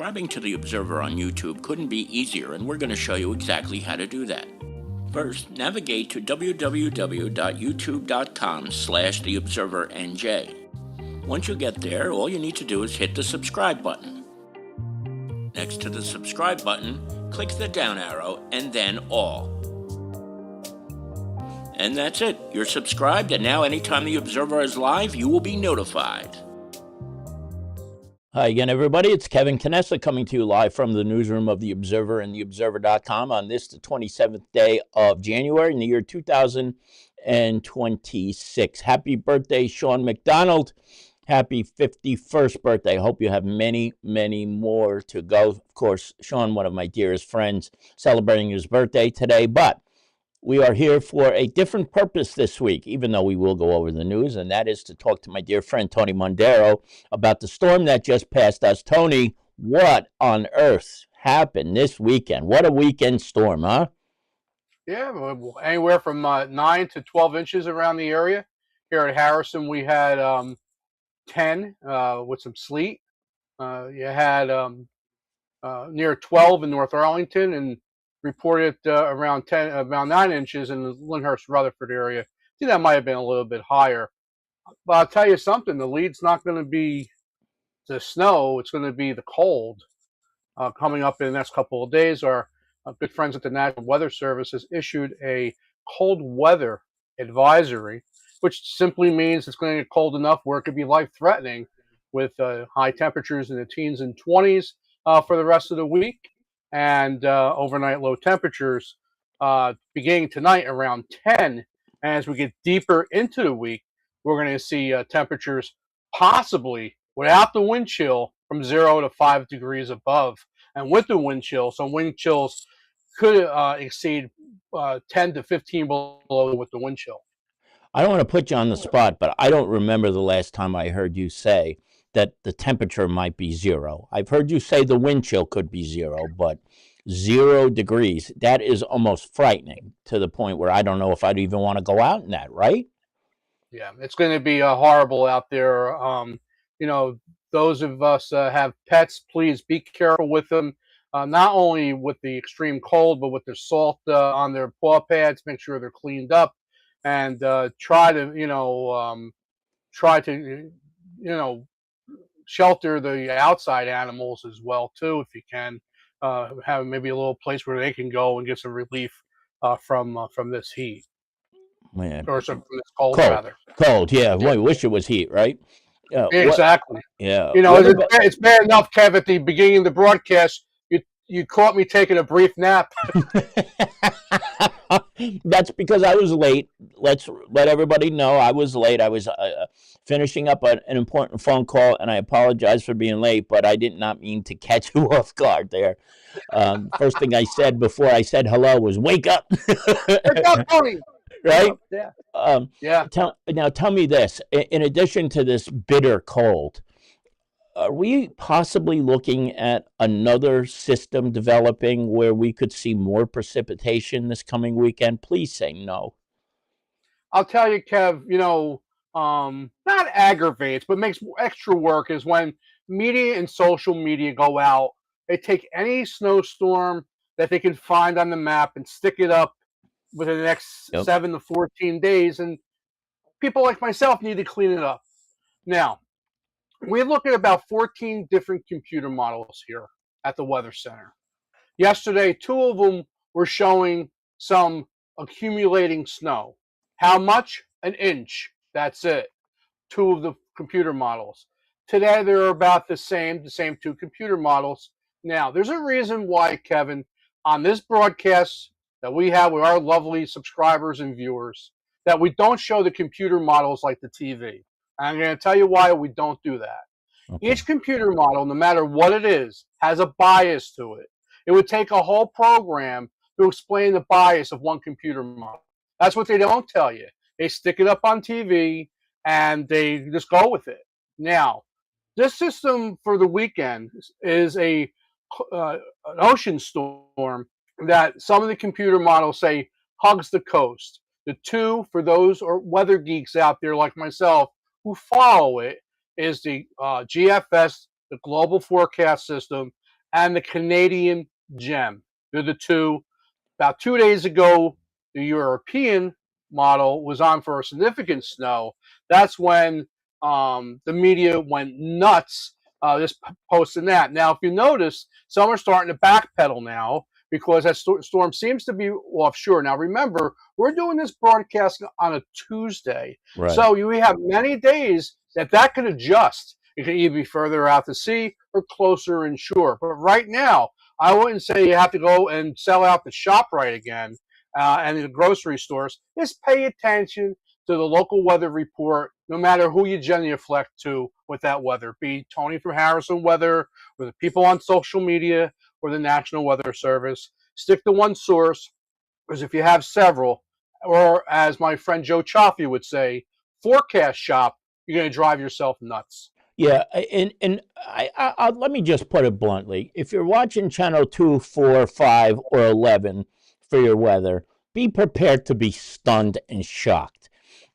Subscribing to The Observer on YouTube couldn't be easier, and we're going to show you exactly how to do that. First, navigate to www.youtube.com/theobservernj. Once you get there, all you need to do is hit the subscribe button. Next to the subscribe button, click the down arrow and then all. And that's it. You're subscribed, and now anytime The Observer is live, you will be notified. Hi again, everybody. It's Kevin Canessa coming to you live from the newsroom of The Observer and TheObserver.com on this, the 27th day of January in the year 2026. Happy birthday, Sean McDonald. Happy 51st birthday. I hope you have many, many more to go. Of course, Sean, one of my dearest friends, celebrating his birthday today, but we are here for a different purpose this week, even though we will go over the news, and that is to talk to my dear friend Tony Mondaro about the storm that just passed us. Tony, what on earth happened this weekend? What a weekend storm, huh? Yeah, anywhere from 9 to 12 inches around the area. Here at Harrison, we had 10 with some sleet. You had near 12 in North Arlington, and reported around 9 inches in the Lyndhurst Rutherford area. I think that might have been a little bit higher. But I'll tell you something, the lead's not going to be the snow, it's going to be the cold. Coming up in the next couple of days, our good friends at the National Weather Service has issued a cold weather advisory, which simply means it's going to get cold enough where it could be life-threatening, with high temperatures in the teens and 20s for the rest of the week, and overnight low temperatures beginning tonight around 10. And as we get deeper into the week, we're going to see temperatures possibly without the wind chill from 0 to 5 degrees above. And with the wind chill, some wind chills could exceed 10 to 15 below with the wind chill. I don't want to put you on the spot, but I don't remember the last time I heard you say that the temperature might be 0. I've heard you say the wind chill could be 0, but 0 degrees, that is almost frightening, to the point where I don't know if I'd even want to go out in that, right? Yeah, it's going to be horrible out there. Those of us have pets, please be careful with them. Not only with the extreme cold, but with the salt on their paw pads. Make sure they're cleaned up, and try to shelter the outside animals as well too, if you can. Have maybe a little place where they can go and get some relief from this heat. Man. Or from this cold, rather. Cold, yeah. Well, I wish it was heat, right? Exactly. Yeah. It's bad enough, Kev, at the beginning of the broadcast, you caught me taking a brief nap. That's because I was late. Let's let everybody know I was late. I was finishing up an important phone call, and I apologize for being late, but I did not mean to catch you off guard there. First thing I said before I said hello was, wake up. Wake up, Tony. Right? Yeah. Yeah. Tell me this. In addition to this bitter cold, are we possibly looking at another system developing where we could see more precipitation this coming weekend? Please say no. I'll tell you, Kev, not aggravates, but makes extra work is when media and social media go out. They take any snowstorm that they can find on the map and stick it up within the next 7 to 14 days. And people like myself need to clean it up. Now, we look at about 14 different computer models here at the Weather Center. Yesterday, 2 of them were showing some accumulating snow. How much? An inch. That's it. 2 of the computer models. Today, they're about the same 2 computer models. Now, there's a reason why, Kevin, on this broadcast that we have with our lovely subscribers and viewers, that we don't show the computer models like the TV. I'm going to tell you why we don't do that. Okay. Each computer model, no matter what it is, has a bias to it. It would take a whole program to explain the bias of one computer model. That's what they don't tell you. They stick it up on TV and they just go with it. Now, this system for the weekend is an ocean storm that some of the computer models say hugs the coast. The 2, for those or weather geeks out there like myself who follow it, is the GFS, the Global Forecast System, and the Canadian Gem. They're the two. About 2 days ago, the European model was on for a significant snow. That's when the media went nuts, just posting that. Now, if you notice, some are starting to backpedal now because that storm seems to be offshore. Now, remember, we're doing this broadcast on a Tuesday, Right. so we have many days that could adjust. It could either be further out to sea or closer inshore. But right now, I wouldn't say you have to go and sell out the ShopRite again and the grocery stores. Just pay attention to the local weather report, no matter who you genuflect to with that weather, be Tony from Harrison Weather, or the people on social media, or the National Weather Service. Stick to one source, because if you have several, or as my friend Joe Chaffee would say, forecast shop, you're going to drive yourself nuts. Yeah, let me just put it bluntly: if you're watching channel 2, 4, 5, or 11 for your weather, be prepared to be stunned and shocked.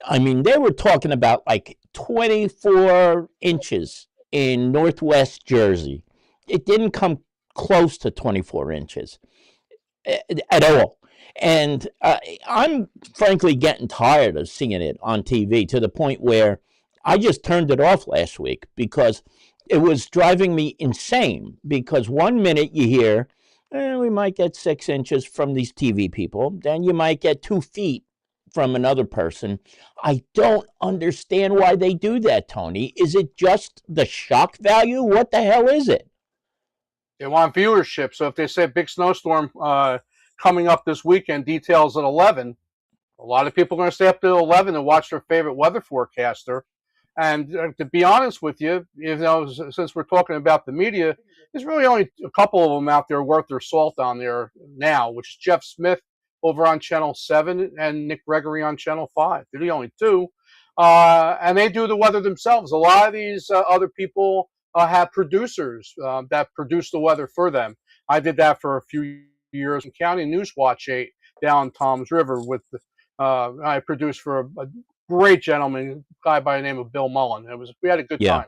I mean, they were talking about like 24 inches in Northwest Jersey. It didn't come close to 24 inches at all. And I'm frankly getting tired of seeing it on TV to the point where I just turned it off last week because it was driving me insane. Because one minute you hear, we might get 6 inches from these TV people, then you might get 2 feet from another person. I don't understand why they do that, Tony. Is it just the shock value? What the hell is it? They want viewership. So if they say big snowstorm coming up this weekend, details at 11, a lot of people are going to stay up till 11 and watch their favorite weather forecaster. And to be honest with you, since we're talking about the media, there's really only a couple of them out there worth their salt on there now, which is Jeff Smith over on Channel 7 and Nick Gregory on Channel 5. They're the only two. And they do the weather themselves. A lot of these other people have producers that produce the weather for them. I did that for a few years in County News Watch 8 down Tom's River with I produced for a great gentleman, a guy by the name of Bill Mullen. We had a good Yeah. time.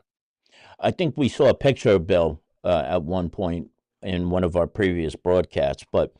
I think we saw a picture of Bill at one point in one of our previous broadcasts. But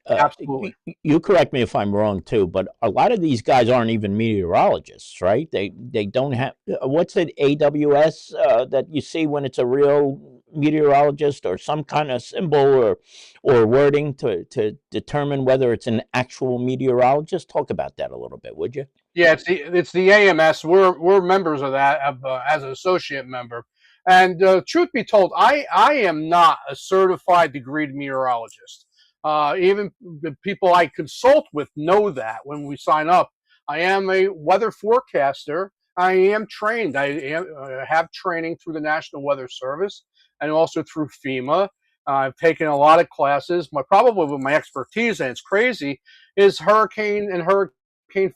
Absolutely. you correct me if I'm wrong too. But a lot of these guys aren't even meteorologists, right? They don't have what's it AWS that you see when it's a real meteorologist or some kind of symbol or wording to determine whether it's an actual meteorologist. Talk about that a little bit, would you? Yeah, it's the AMS. We're members of that as an associate member. And truth be told, I am not a certified degreed meteorologist. Even the people I consult with know that when we sign up. I am a weather forecaster. I am trained. Have training through the National Weather Service and also through FEMA. I've taken a lot of classes. Probably with my expertise, and it's crazy, is hurricane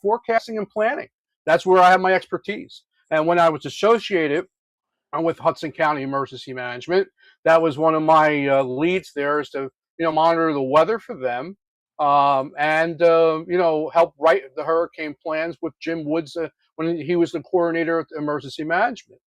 forecasting and planning. That's where I have my expertise. And when I was associated with Hudson County Emergency Management, that was one of my leads there is to monitor the weather for them, and help write the hurricane plans with Jim Woods when he was the coordinator of emergency management.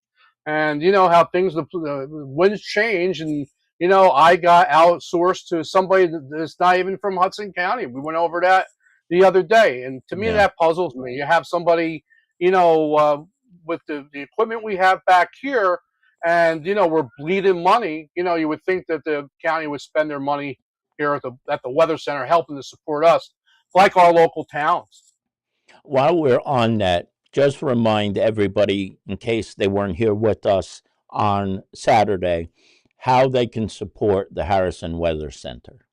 And you know how the winds change, and I got outsourced to somebody that's not even from Hudson County. We went over that the other day, and to me Yeah. that puzzles me. You have somebody, you know, uh, with the equipment we have back here, and we're bleeding money. You would think that the county would spend their money here at the weather center, helping to support us, like our local towns. While we're on that, just remind everybody, in case they weren't here with us on Saturday, how they can support the Harrison Weather Center.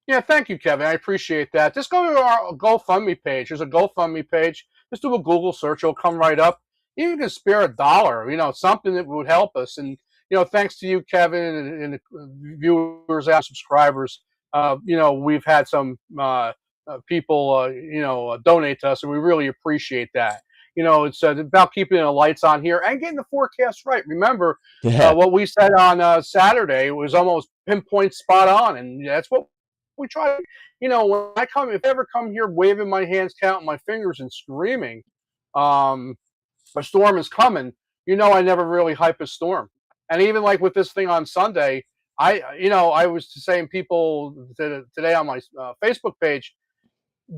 Yeah, thank you, Kevin. I appreciate that. Just go to our GoFundMe page. There's a GoFundMe page. Just do a Google search; it'll come right up. Even if you can spare $1, something that would help us. And thanks to you, Kevin, and the viewers and subscribers. We've had some people, donate to us, and we really appreciate that. It's about keeping the lights on here and getting the forecast right. Remember, Yeah. what we said on Saturday was almost pinpoint spot on, and that's what we try. When if I ever come here waving my hands, counting my fingers, and screaming, um, a storm is coming. I never really hype a storm. And even like with this thing on Sunday, I was saying people today on my Facebook page,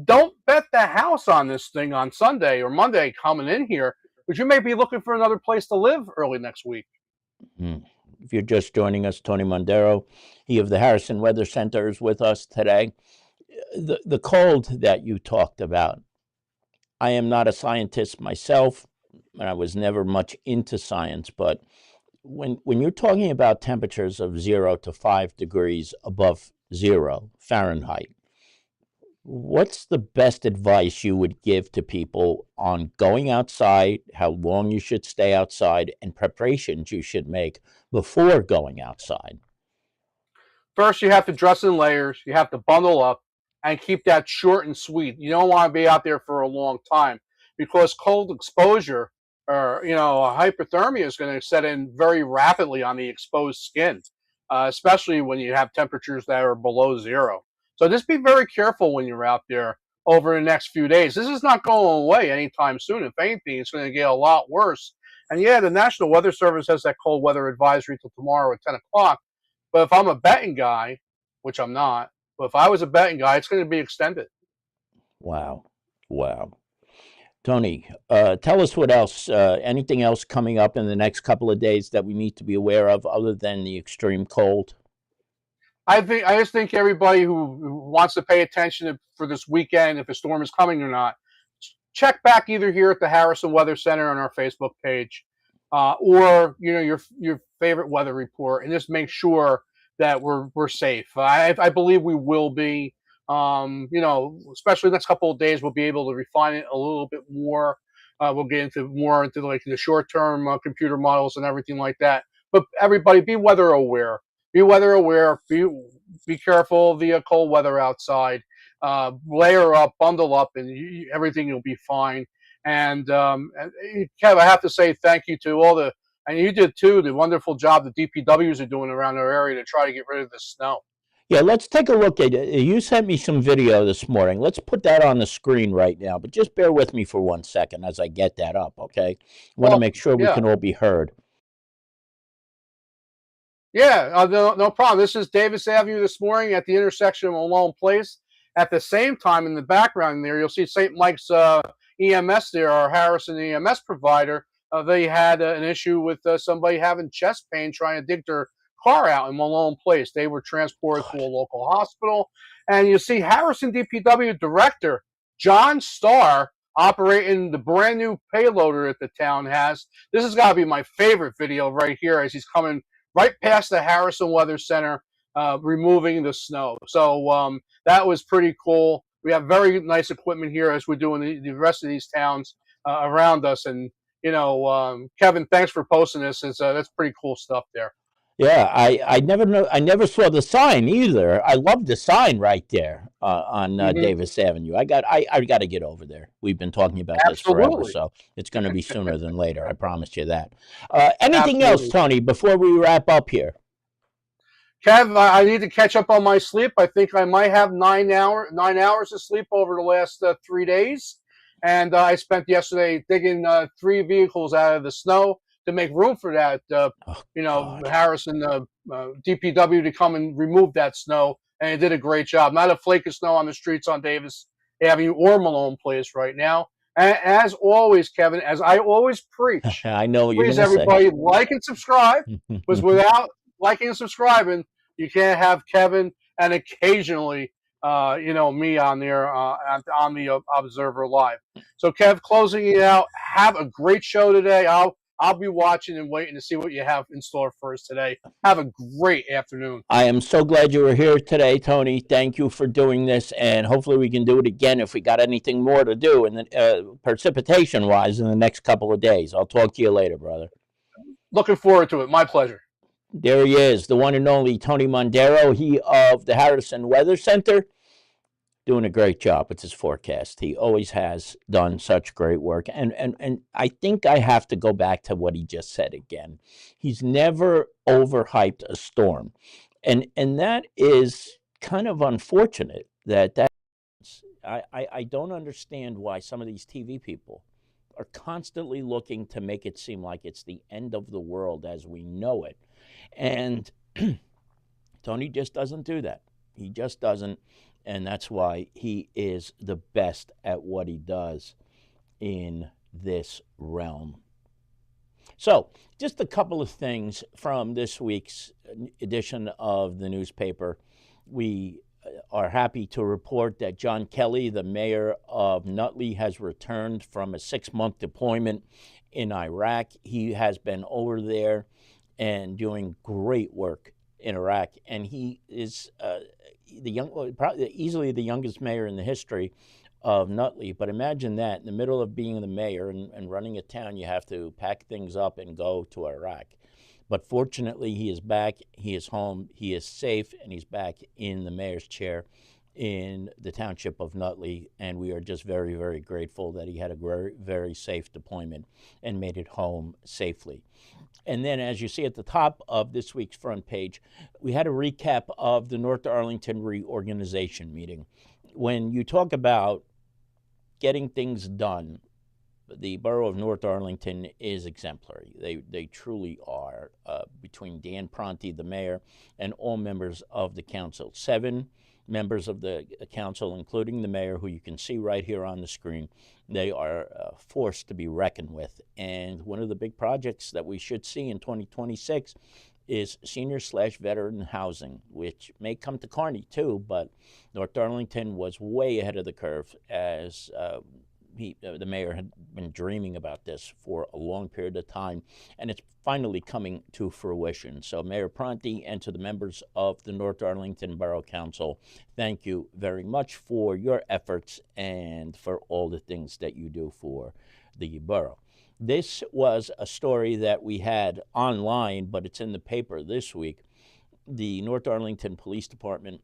don't bet the house on this thing on Sunday or Monday coming in here, but you may be looking for another place to live early next week. If you're just joining us, Tony Mondaro, he of the Harrison Weather Center, is with us today. The cold that you talked about, I am not a scientist myself, and I was never much into science, but when you're talking about temperatures of 0 to 5 degrees above 0 Fahrenheit, what's the best advice you would give to people on going outside, how long you should stay outside, and preparations you should make before going outside? First, you have to dress in layers. You have to bundle up and keep that short and sweet. You don't want to be out there for a long time because cold exposure or hypothermia is going to set in very rapidly on the exposed skin, especially when you have temperatures that are below zero. So just be very careful when you're out there over the next few days. This is not going away anytime soon. If anything, it's going to get a lot worse. And yeah, the National Weather Service has that cold weather advisory till tomorrow at 10 o'clock. But if I'm a betting guy, which I'm not, but if I was a betting guy, it's going to be extended. Wow. Wow. Tony, tell us what else, anything else coming up in the next couple of days that we need to be aware of other than the extreme cold? I just think everybody who wants to pay attention for this weekend, if a storm is coming or not, check back either here at the Harrison Weather Center on our Facebook page, or your favorite weather report, and just make sure that we're safe. I believe we will be. Especially the next couple of days, we'll be able to refine it a little bit more. We'll get more into like the short term computer models and everything like that. But everybody, be weather aware. Be weather aware. Be careful of the cold weather outside. Layer up, bundle up, and everything will be fine. And Kev, I have to say thank you to all and you did too, the wonderful job the DPWs are doing around our area to try to get rid of the snow. Yeah, let's take a look at it. You sent me some video this morning. Let's put that on the screen right now, but just bear with me for 1 second as I get that up, okay? I want to make Awesome. sure we Yeah. can all be heard. Yeah, no problem. This is Davis Avenue this morning at the intersection of Malone Place. At the same time, in the background there, you'll see St. Mike's EMS there, our Harrison EMS provider. They had an issue with somebody having chest pain trying to dig their car out in Malone Place. They were transported to a God. local hospital. And you see Harrison DPW Director John Starr operating the brand new payloader that the town has. This has got to be my favorite video right here as he's coming right past the Harrison Weather Center, removing the snow. So that was pretty cool. We have very nice equipment here as we're doing the rest of these towns around us. And Kevin, thanks for posting this. That's pretty cool stuff there. Yeah, I never saw the sign either. I love the sign right there on Mm-hmm. Davis Avenue. I got to get over there. We've been talking about this forever, Absolutely. so it's going to be sooner than later. I promise you that. Anything else, Absolutely. Tony, before we wrap up here? Kev, I need to catch up on my sleep. I think I might have 9 hours of sleep over the last 3 days. And I spent yesterday digging 3 vehicles out of the snow to make room for that, Oh God. Harrison DPW to come and remove that snow. And it did a great job. Not a flake of snow on the streets on Davis Avenue or Malone Place right now. And as always, Kevin, as I always preach, I know what you're please going to say. everybody like and subscribe. Because without liking and subscribing, you can't have Kevin and occasionally, me on there on the Observer Live. So, Kev, closing it out. Have a great show today. I'll be watching and waiting to see what you have in store for us today. Have a great afternoon. I am so glad you were here today, Tony. Thank you for doing this, and hopefully we can do it again if we got anything more to do in the precipitation-wise in the next couple of days. I'll talk to you later, brother. Looking forward to it. My pleasure. There he is, the one and only Tony Mondaro, he of the Harrison Weather Center, doing a great job with his forecast. He always has done such great work. And I think I have to go back to what he just said again. He's never overhyped a storm. And that is kind of unfortunate that I don't understand why some of these TV people are constantly looking to make it seem like it's the end of the world as we know it. And Tony just doesn't do that. He just doesn't. And that's why he is the best at what he does in this realm. So, just a couple of things from this week's edition of the newspaper. We are happy to report that John Kelly, the mayor of Nutley, has returned from a 6-month deployment in Iraq. He has been over there and doing great work in Iraq, and he is probably easily the youngest mayor in the history of Nutley. But imagine that in the middle of being the mayor and running a town, you have to pack things up and go to Iraq. But fortunately, he is back, he is home, he is safe, and he's back in the mayor's chair in the township of Nutley. And we are just very, very grateful that he had a very, very safe deployment and made it home safely. And then, as you see at the top of this week's front page, we had a recap of the North Arlington reorganization meeting. When you talk about getting things done, the borough of North Arlington is exemplary. They truly are, between Dan Pronti, the mayor, and all members of the council. 7 members of the council, including the mayor, who you can see right here on the screen. They are a force to be reckoned with. And one of the big projects that we should see in 2026 is senior/veteran housing, which may come to Kearney too, but North Arlington was way ahead of the curve, as the mayor had been dreaming about this for a long period of time, and it's finally coming to fruition. So Mayor Pronti, and to the members of the North Arlington Borough Council, thank you very much for your efforts and for all the things that you do for the borough. This was a story that we had online, but it's in the paper this week. The North Arlington Police Department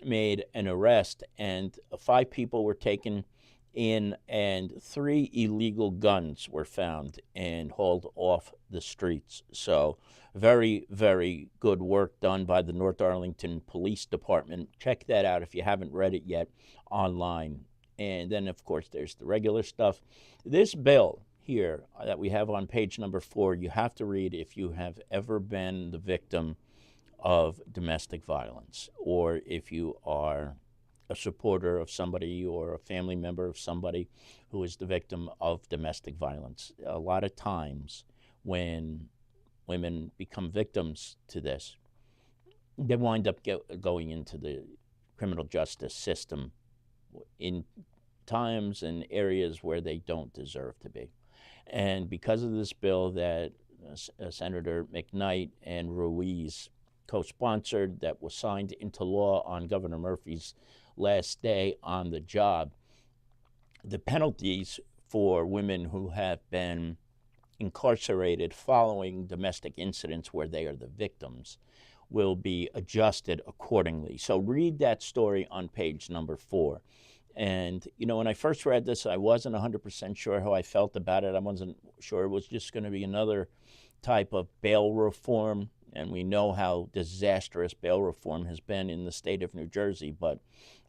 made an arrest, and 5 people were taken in, and 3 illegal guns were found and hauled off the streets. So very, very good work done by the North Arlington Police Department. Check that out if you haven't read it yet online. And then, of course, there's the regular stuff. This bill here that we have on page number 4, you have to read if you have ever been the victim of domestic violence, or if you are a supporter of somebody or a family member of somebody who is the victim of domestic violence. A lot of times when women become victims to this, they wind up going into the criminal justice system in times and areas where they don't deserve to be. And because of this bill that Senator McKnight and Ruiz co-sponsored, that was signed into law on Governor Murphy's last day on the job, the penalties for women who have been incarcerated following domestic incidents where they are the victims will be adjusted accordingly. So read that story on page number 4. And, when I first read this, I wasn't 100% sure how I felt about it. I wasn't sure it was just going to be another type of bail reform. And we know how disastrous bail reform has been in the state of New Jersey. But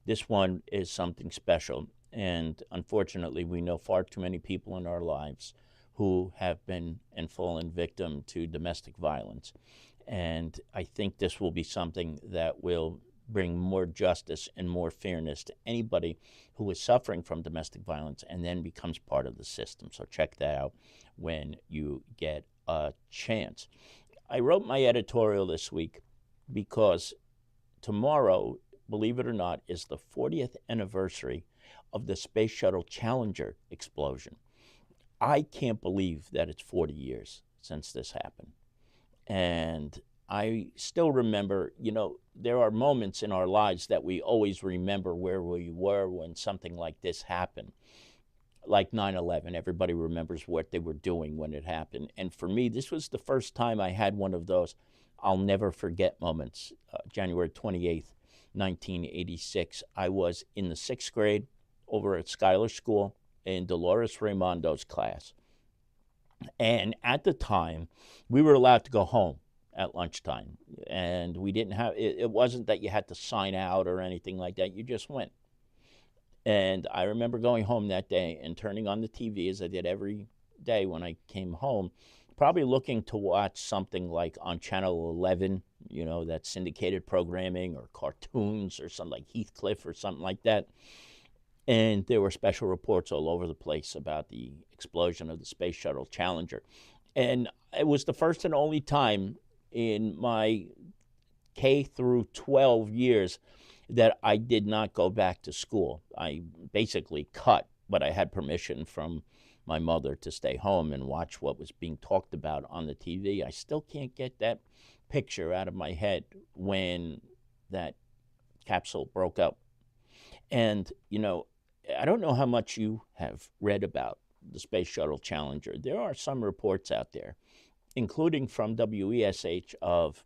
this one is something special. And unfortunately, we know far too many people in our lives who have been and fallen victim to domestic violence. And I think this will be something that will bring more justice and more fairness to anybody who is suffering from domestic violence and then becomes part of the system. So check that out when you get a chance. I wrote my editorial this week because tomorrow, believe it or not, is the 40th anniversary of the Space Shuttle Challenger explosion. I can't believe that it's 40 years since this happened. And I still remember, there are moments in our lives that we always remember where we were when something like this happened. Like 9/11, everybody remembers what they were doing when it happened. And for me, this was the first time I had one of those I'll never forget moments. January 28th, 1986. I was in the 6th grade over at Schuyler School in Dolores Raimondo's class. And at the time, we were allowed to go home at lunchtime. And we didn't have, it wasn't that you had to sign out or anything like that. You just went. And I remember going home that day and turning on the TV, as I did every day when I came home, probably looking to watch something like on Channel 11, that syndicated programming or cartoons or something like Heathcliff or something like that. And there were special reports all over the place about the explosion of the Space Shuttle Challenger. And it was the first and only time in my K through 12 years that I did not go back to school. I basically cut, but I had permission from my mother to stay home and watch what was being talked about on the TV. I still can't get that picture out of my head when that capsule broke up. And, I don't know how much you have read about the Space Shuttle Challenger. There are some reports out there, including from WESH of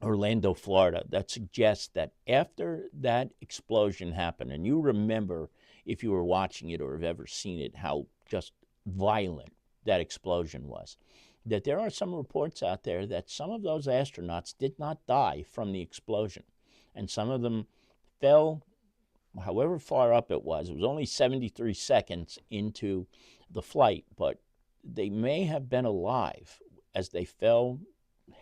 Orlando, Florida, that suggests that after that explosion happened, and you remember if you were watching it or have ever seen it, how just violent that explosion was, that there are some reports out there that some of those astronauts did not die from the explosion, and some of them fell however far up it was only 73 seconds into the flight, but they may have been alive as they fell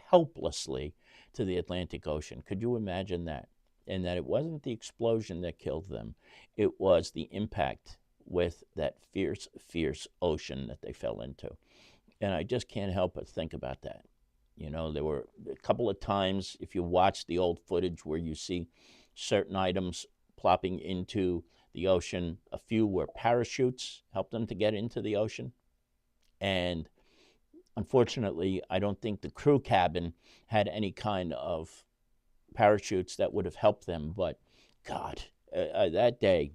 helplessly to the Atlantic Ocean. Could you imagine that? And that it wasn't the explosion that killed them, it was the impact with that fierce, fierce ocean that they fell into. And I just can't help but think about that. There were a couple of times, if you watch the old footage, where you see certain items plopping into the ocean. A few were parachutes, helped them to get into the ocean. And unfortunately, I don't think the crew cabin had any kind of parachutes that would have helped them. But God, that day,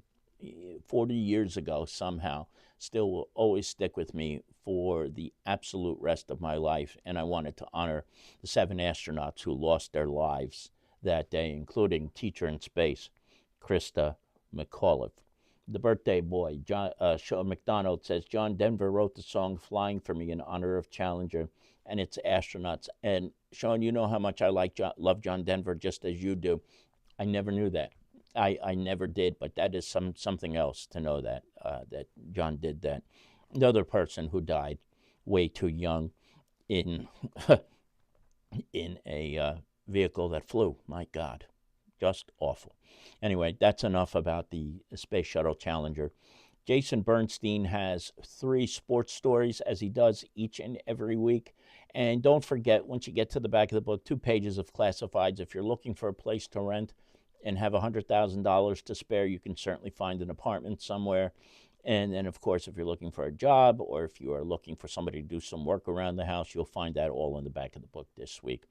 40 years ago, somehow, still will always stick with me for the absolute rest of my life. And I wanted to honor the 7 astronauts who lost their lives that day, including teacher in space, Krista McAuliffe. The birthday boy, Sean McDonald, says, John Denver wrote the song Flying for Me in honor of Challenger and its astronauts. And Sean, you know how much I love John Denver, just as you do. I never knew that. I never did, but that is something else to know that John did that. Another person who died way too young in in a vehicle that flew. My God, just awful. Anyway, that's enough about the Space Shuttle Challenger. Jason Bernstein has 3 sports stories, as he does each and every week. And don't forget, once you get to the back of the book, 2 pages of classifieds. If you're looking for a place to rent and have $100,000 to spare, you can certainly find an apartment somewhere. And then, of course, if you're looking for a job or if you are looking for somebody to do some work around the house, you'll find that all in the back of the book this week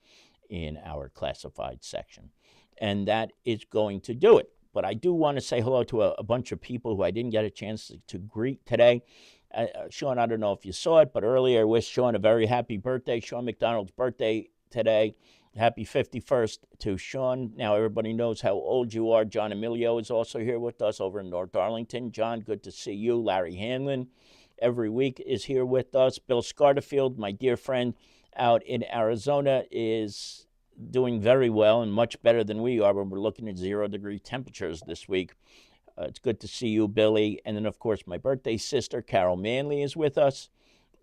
in our classified section. And that is going to do it. But I do want to say hello to a bunch of people who I didn't get a chance to greet today. Sean, I don't know if you saw it, but earlier I wished Sean a very happy birthday. Sean McDonald's birthday today. Happy 51st to Sean. Now everybody knows how old you are. John Emilio is also here with us over in North Darlington. John, good to see you. Larry Hanlon every week is here with us. Bill Scarterfield, my dear friend out in Arizona, is doing very well and much better than we are when we're looking at 0-degree temperatures this week. It's good to see you, Billy. And then, of course, my birthday sister, Carol Manley, is with us.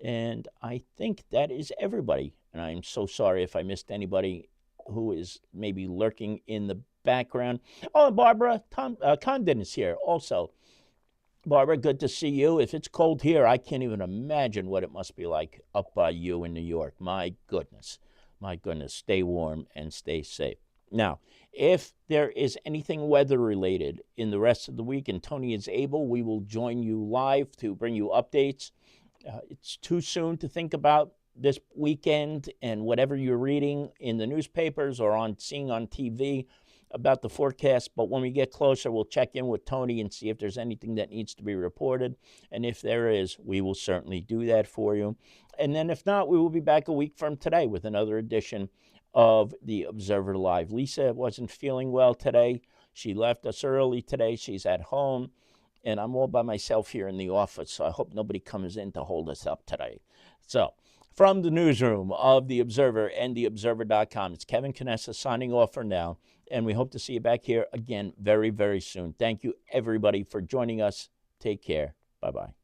And I think that is everybody. And I'm so sorry if I missed anybody who is maybe lurking in the background. Oh, and Barbara Condon is here also. Barbara, good to see you. If it's cold here, I can't even imagine what it must be like up by you in New York. My goodness. My goodness. Stay warm and stay safe. Now, if there is anything weather-related in the rest of the week and Tony is able, we will join you live to bring you updates. It's too soon to think about this weekend and whatever you're reading in the newspapers or seeing on TV about the forecast. But when we get closer, we'll check in with Tony and see if there's anything that needs to be reported. And if there is, we will certainly do that for you. And then if not, we will be back a week from today with another edition of the Observer Live. Lisa wasn't feeling well today. She left us early today. She's at home. And I'm all by myself here in the office, so I hope nobody comes in to hold us up today. So, from the newsroom of The Observer and TheObserver.com, it's Kevin Canessa signing off for now, and we hope to see you back here again very, very soon. Thank you, everybody, for joining us. Take care. Bye-bye.